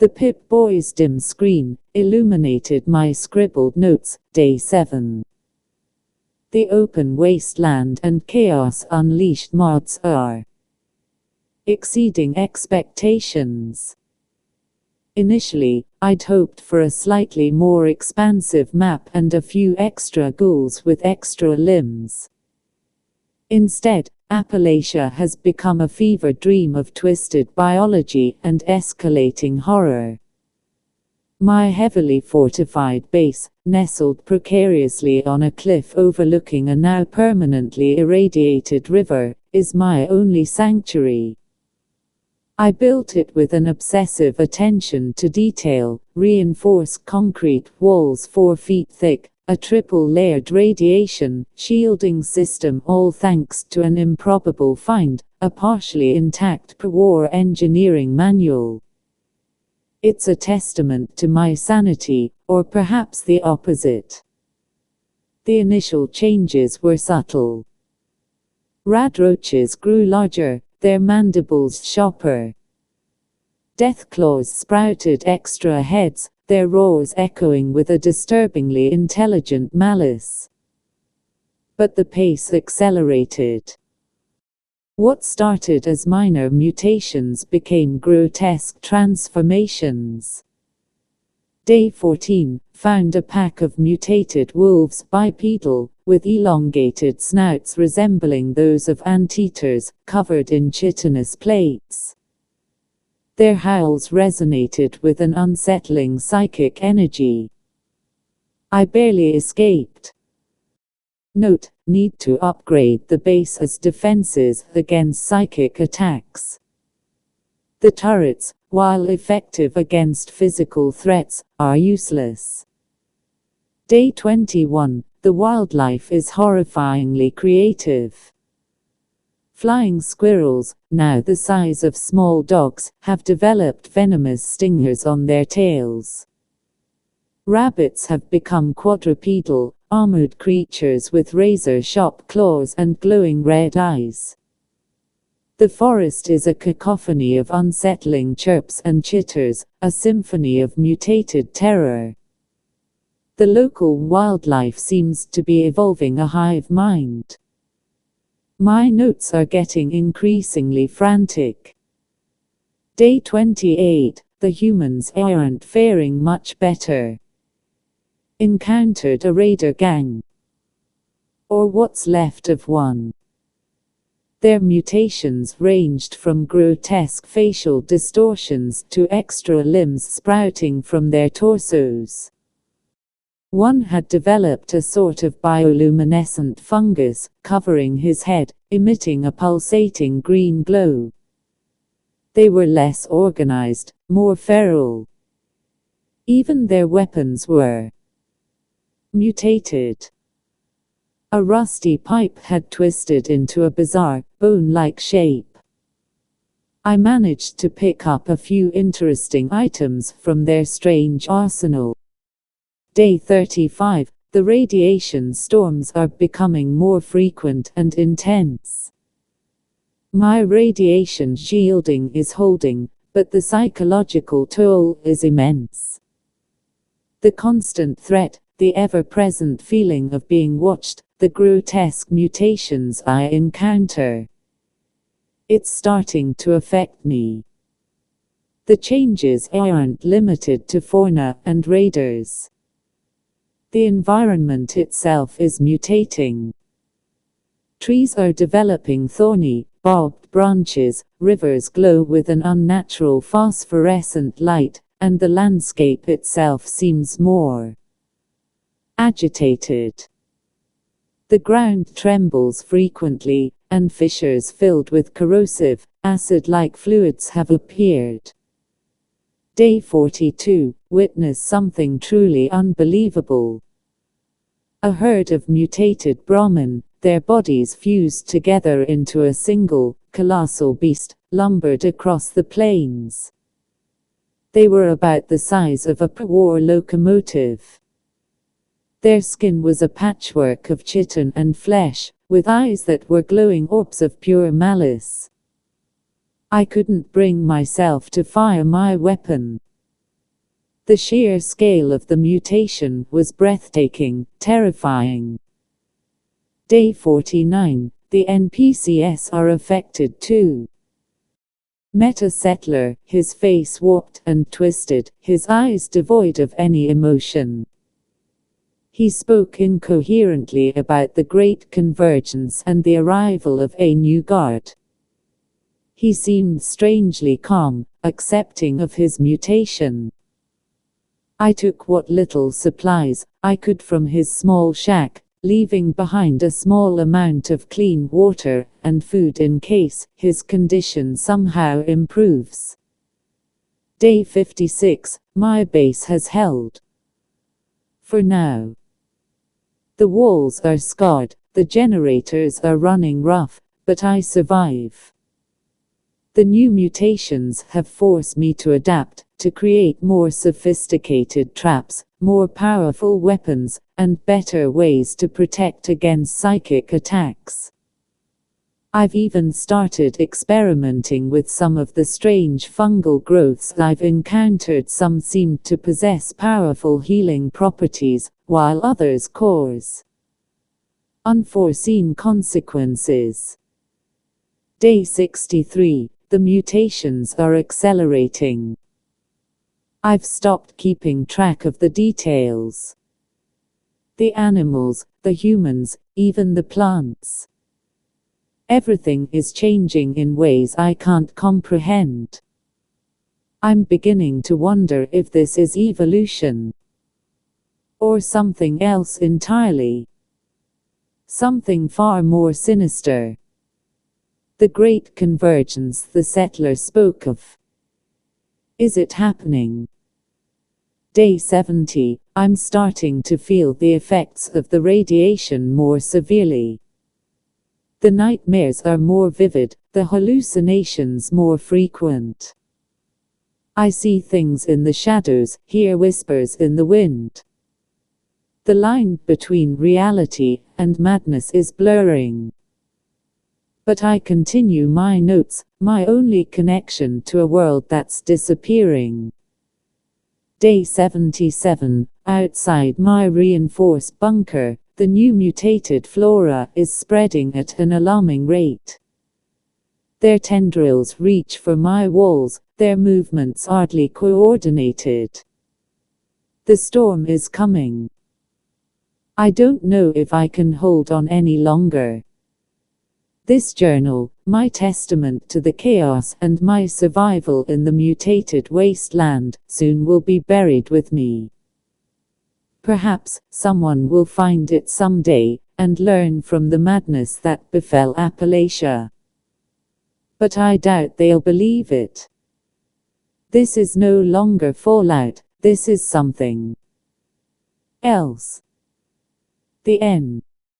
The Pip-Boy's dim screen illuminated my scribbled notes. Day 7. The open wasteland and chaos unleashed mods are exceeding expectations. Initially, I'd hoped for a slightly more expansive map and a few extra ghouls with extra limbs. Instead, Appalachia has become a fever dream of twisted biology and escalating horror. My heavily fortified base, nestled precariously on a cliff overlooking a now permanently irradiated river, is my only sanctuary. I built it with an obsessive attention to detail, reinforced concrete walls 4 feet thick, a triple-layered radiation shielding system, all thanks to an improbable find, a partially intact pre-war engineering manual. It's a testament to my sanity, or perhaps the opposite. The initial changes were subtle. Radroaches grew larger, their mandibles sharper. Deathclaws sprouted extra heads, their roars echoing with a disturbingly intelligent malice. But the pace accelerated. What started as minor mutations became grotesque transformations. Day 14 found a pack of mutated wolves, bipedal, with elongated snouts resembling those of anteaters, covered in chitinous plates. Their howls resonated with an unsettling psychic energy. I barely escaped. Note: need to upgrade the base as defenses against psychic attacks. The turrets, while effective against physical threats, are useless. Day 21 the wildlife is horrifyingly creative. Flying squirrels, now the size of small dogs, have developed venomous stingers on their tails. Rabbits have become quadrupedal, armored creatures with razor-sharp claws and glowing red eyes. The forest is a cacophony of unsettling chirps and chitters, a symphony of mutated terror. The local wildlife seems to be evolving a hive mind. My notes are getting increasingly frantic. Day 28 the humans aren't faring much better. Encountered a raider gang. Or what's left of one. Their mutations ranged from grotesque facial distortions to extra limbs sprouting from their torsos. One had developed a sort of bioluminescent fungus, covering his head, emitting a pulsating green glow. They were less organized, more feral. Even their weapons were mutated. A rusty pipe had twisted into a bizarre, bone-like shape. I managed to pick up a few interesting items from their strange arsenal. Day 35 the radiation storms are becoming more frequent and intense. My radiation shielding is holding, but the psychological toll is immense. The constant threat, the ever-present feeling of being watched, the grotesque mutations I encounter. It's starting to affect me. The changes aren't limited to fauna and raiders. The environment itself is mutating. Trees are developing thorny, barbed branches, rivers glow with an unnatural phosphorescent light, and the landscape itself seems more agitated. The ground trembles frequently, and fissures filled with corrosive, acid-like fluids have appeared. Day 42 witness something truly unbelievable. A herd of mutated Brahmin, their bodies fused together into a single, colossal beast, lumbered across the plains. They were about the size of a pre-war locomotive. Their skin was a patchwork of chitin and flesh, with eyes that were glowing orbs of pure malice. I couldn't bring myself to fire my weapon. The sheer scale of the mutation was breathtaking, terrifying. Day 49. The NPCs are affected too. Meta-settler, his face warped and twisted, his eyes devoid of any emotion. He spoke incoherently about the Great Convergence and the arrival of a new guard. He seemed strangely calm, accepting of his mutation. I took what little supplies I could from his small shack, leaving behind a small amount of clean water and food in case his condition somehow improves. Day 56. My base has held. For now. The walls are scarred, the generators are running rough, but I survive. The new mutations have forced me to adapt, to create more sophisticated traps, more powerful weapons, and better ways to protect against psychic attacks. I've even started experimenting with some of the strange fungal growths I've encountered. Some seem to possess powerful healing properties, while others cause unforeseen consequences. Day 63. The mutations are accelerating. I've stopped keeping track of the details. The animals, the humans, even the plants. Everything is changing in ways I can't comprehend. I'm beginning to wonder if this is evolution. Or something else entirely. Something far more sinister. The Great Convergence the settler spoke of. Is it happening? Day 70. I'm starting to feel the effects of the radiation more severely. The nightmares are more vivid, the hallucinations more frequent. I see things in the shadows, hear whispers in the wind. The line between reality and madness is blurring. But I continue my notes, my only connection to a world that's disappearing. Day 77. Outside my reinforced bunker, the new mutated flora is spreading at an alarming rate. Their tendrils reach for my walls, their movements oddly coordinated. The storm is coming. I don't know if I can hold on any longer. This journal, my testament to the chaos and my survival in the mutated wasteland, soon will be buried with me. Perhaps someone will find it someday, and learn from the madness that befell Appalachia. But I doubt they'll believe it. This is no longer Fallout, this is something else. The end.